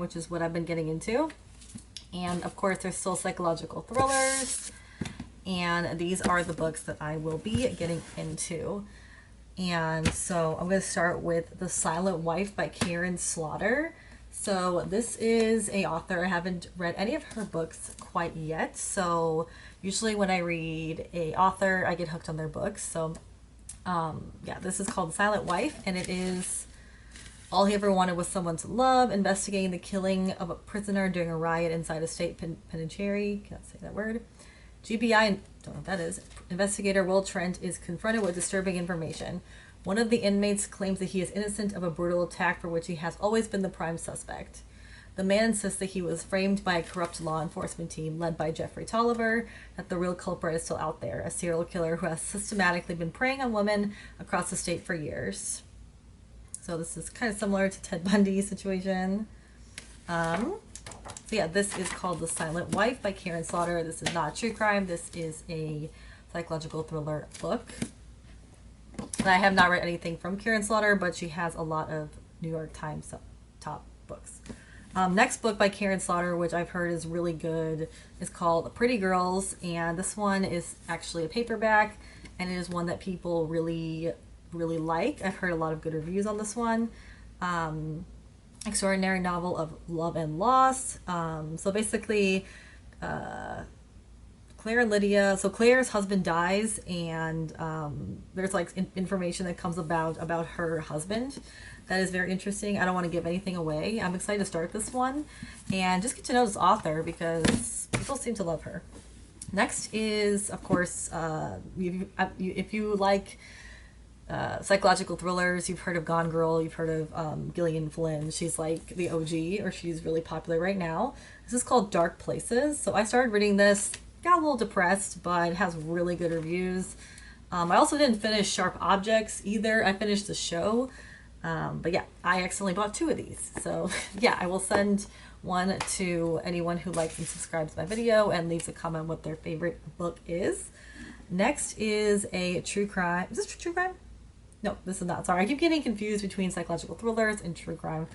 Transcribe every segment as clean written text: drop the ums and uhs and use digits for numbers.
which is what I've been getting into. And of course, there's still psychological thrillers. And these are the books that I will be getting into. And so I'm going to start with The Silent Wife by Karin Slaughter. So this is a author. I haven't read any of her books quite yet. So usually when I read a author, I get hooked on their books. So yeah, this is called The Silent Wife, and it is all he ever wanted was someone to love, investigating the killing of a prisoner during a riot inside a state penitentiary. Can't say that word. GBI, don't know what that is. Investigator Will Trent is confronted with disturbing information. One of the inmates claims that he is innocent of a brutal attack for which he has always been the prime suspect. The man insists that he was framed by a corrupt law enforcement team led by Jeffrey Tolliver, that the real culprit is still out there, a serial killer who has systematically been preying on women across the state for years. So this is kind of similar to Ted Bundy's situation. So yeah, this is called The Silent Wife by Karin Slaughter. This is not true crime. This is a psychological thriller book. And I have not read anything from Karin Slaughter, but she has a lot of New York Times top books. Next book by Karin Slaughter, which I've heard is really good, is called Pretty Girls. And this one is actually a paperback, and it is one that people really like. I've heard a lot of good reviews on this one. Extraordinary novel of love and loss. So basically, Claire and Lydia. So Claire's husband dies, and there's like information that comes about her husband that is very interesting. I don't want to give anything away. I'm excited to start this one and just get to know this author because people seem to love her. Next is, of course, if you like psychological thrillers, you've heard of Gone Girl, you've heard of Gillian Flynn. She's like the OG, or she's really popular right now. This is called Dark Places. So I started reading this, got a little depressed, but it has really good reviews. I also didn't finish Sharp Objects either. I finished the show, but yeah, I accidentally bought 2 of these. So yeah, I will send one to anyone who likes and subscribes to my video and leaves a comment what their favorite book is. Next is a true crime. Is this true crime? No, this is not. Sorry, I keep getting confused between psychological thrillers and true crime.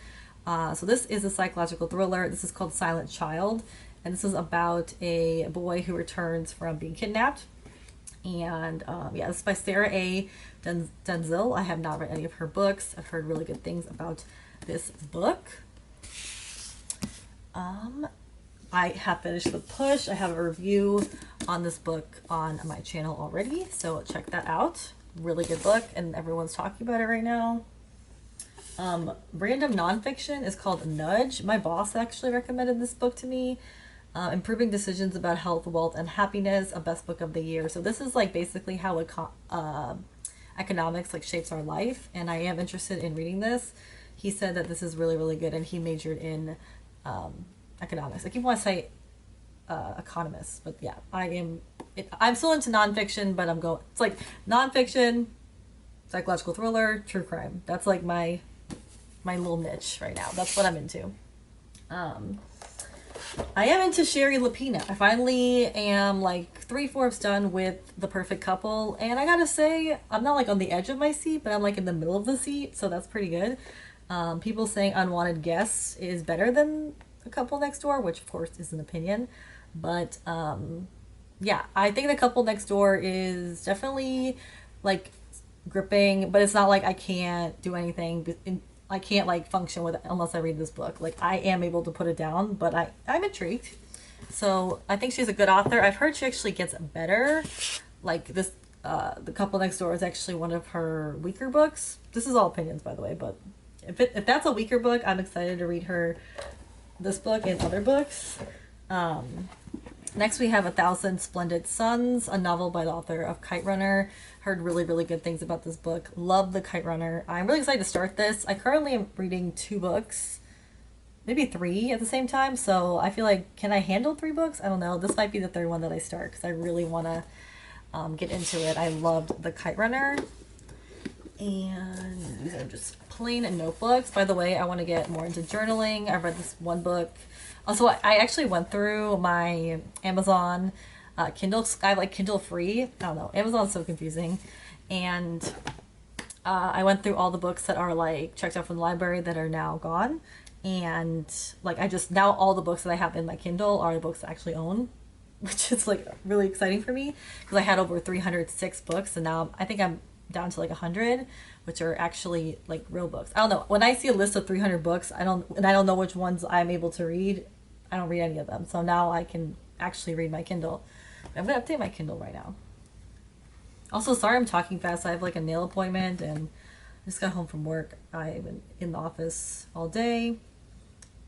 So this is a psychological thriller. This is called Silent Child, and this is about a boy who returns from being kidnapped. And yeah, this is by Sarah A. Denzil. I have not read any of her books. I've heard really good things about this book. I have finished The Push. I have a review on this book on my channel already, so check that out. Really good book, and everyone's talking about it right now. Random nonfiction is called Nudge. My boss actually recommended this book to me. Improving Decisions About Health, Wealth, and Happiness, a best book of the year. So this is like basically how economics like shapes our life, and I am interested in reading this. He said that this is really good, and he majored in economics. I keep wanting to say economist, but yeah, I'm still into nonfiction, but it's like nonfiction, psychological thriller, true crime. That's like my little niche right now. That's what I'm into. I am into Shari Lapena. I finally am like 3/4 done with The Perfect Couple, and I gotta say, I'm not like on the edge of my seat, but I'm like in the middle of the seat, so that's pretty good. People saying Unwanted Guests is better than A Couple Next Door, which of course is an opinion, but yeah, I think The Couple Next Door is definitely like gripping, but it's not like I can't do anything. I can't like function with it unless I read this book. Like I am able to put it down, but I'm intrigued. So I think she's a good author. I've heard she actually gets better. Like this, The Couple Next Door is actually one of her weaker books. This is all opinions, by the way, but if that's a weaker book, I'm excited to read this book and other books. Next we have A Thousand Splendid Suns, a novel by the author of Kite Runner. Heard really good things about this book. Love the Kite Runner. I'm really excited to start this. I currently am reading 2 books, maybe 3 at the same time. So I feel like, can I handle 3 books? I don't know. This might be the 3rd one that I start because I really want to get into it. I loved the Kite Runner. And these are just plain notebooks. By the way, I want to get more into journaling. I read this one book. Also, I actually went through my Amazon Kindle. I have like Kindle free. I don't know. Amazon's so confusing. And I went through all the books that are like checked out from the library that are now gone. And like I just, now all the books that I have in my Kindle are the books I actually own, which is like really exciting for me because I had over 306 books and now I think I'm down to like 100, which are actually like real books. I don't know, when I see a list of 300 books, I don't know which ones I'm able to read. I don't read any of them, so now I can actually read my Kindle. I'm gonna update my Kindle right now. Also, sorry I'm talking fast. I have like a nail appointment and I just got home from work. I've been in the office all day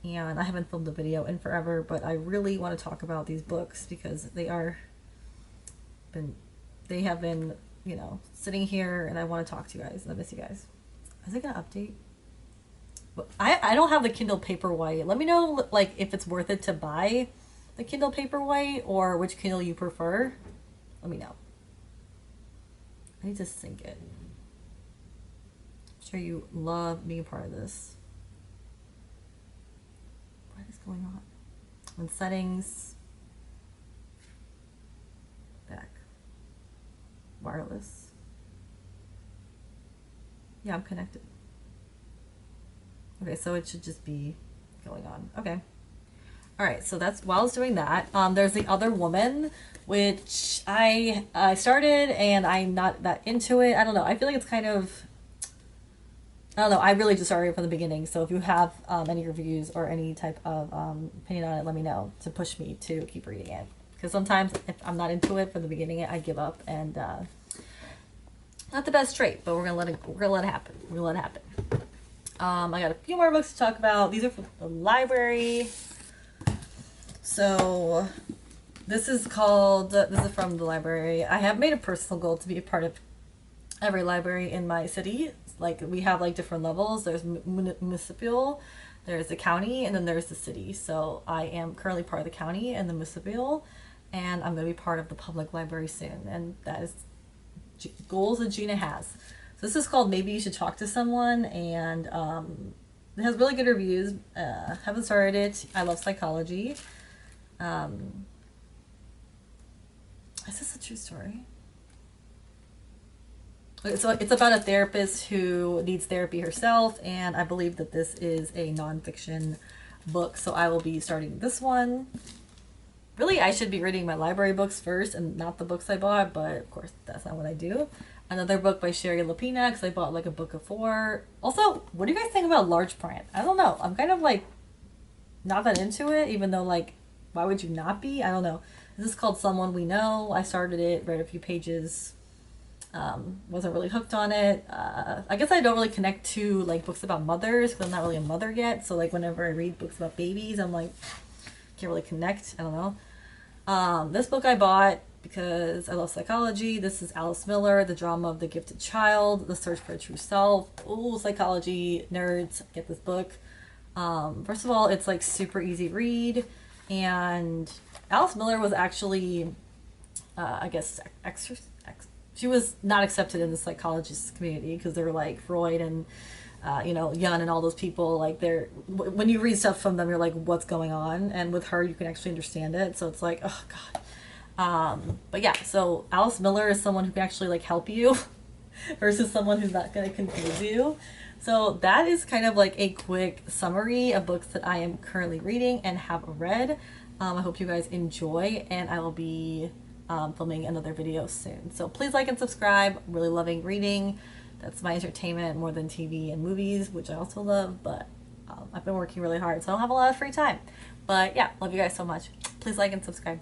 and I haven't filmed a video in forever, but I really want to talk about these books because they have been, you know, sitting here and I want to talk to you guys and I miss you guys. Is it gonna update? But I don't have the Kindle Paperwhite. Let me know like if it's worth it to buy the Kindle Paperwhite or which Kindle you prefer. Let me know. I need to sync it. I'm sure you love being a part of this. What is going on? In settings, back, wireless. Yeah, I'm connected. Okay, so it should just be going on. Okay. All right, so that's while I was doing that. There's The Other Woman, which I started and I'm not that into it. I don't know. I feel like it's kind of, I don't know. I really just started from the beginning. So if you have any reviews or any type of opinion on it, let me know to push me to keep reading it. Because sometimes if I'm not into it from the beginning, I give up and not the best trait. But we're gonna let it happen. We're gonna let it happen. I got a few more books to talk about. These are from the library. So this is from the library. I have made a personal goal to be a part of every library in my city. Like we have like different levels. There's municipal, there's the county, and then there's the city. So I am currently part of the county and the municipal, and I'm going to be part of the public library soon. And that is goals that Gina has. So this is called Maybe You Should Talk to Someone, and it has really good reviews. Haven't started it. I love psychology. Is this a true story? So it's about a therapist who needs therapy herself, and I believe that this is a nonfiction book, so I will be starting this one. Really, I should be reading my library books first and not the books I bought, but of course that's not what I do. Another book by Sherry Lapina, because I bought like a book of 4. Also, what do you guys think about large print? I don't know. I'm kind of like not that into it, even though like, why would you not be? I don't know. This is called Someone We Know. I started it, read a few pages, wasn't really hooked on it. I guess I don't really connect to like books about mothers because I'm not really a mother yet. So like whenever I read books about babies, I'm like, can't really connect. I don't know. This book I bought because I love psychology. This is Alice Miller, The Drama of the Gifted Child, The Search for a True Self. Ooh, psychology nerds, get this book. First of all, it's like super easy read, and Alice Miller was actually, I guess, she was not accepted in the psychologist community because they were like Freud and you know, Jung and all those people. Like when you read stuff from them, you're like, what's going on? And with her, you can actually understand it. So it's like, oh god. But yeah, so Alice Miller is someone who can actually like help you versus someone who's not going to confuse you. So that is kind of like a quick summary of books that I am currently reading and have read. I hope you guys enjoy, and I will be filming another video soon. So please like and subscribe. I'm really loving reading. That's my entertainment more than TV and movies, which I also love, but I've been working really hard, so I don't have a lot of free time. But yeah, love you guys so much. Please like and subscribe.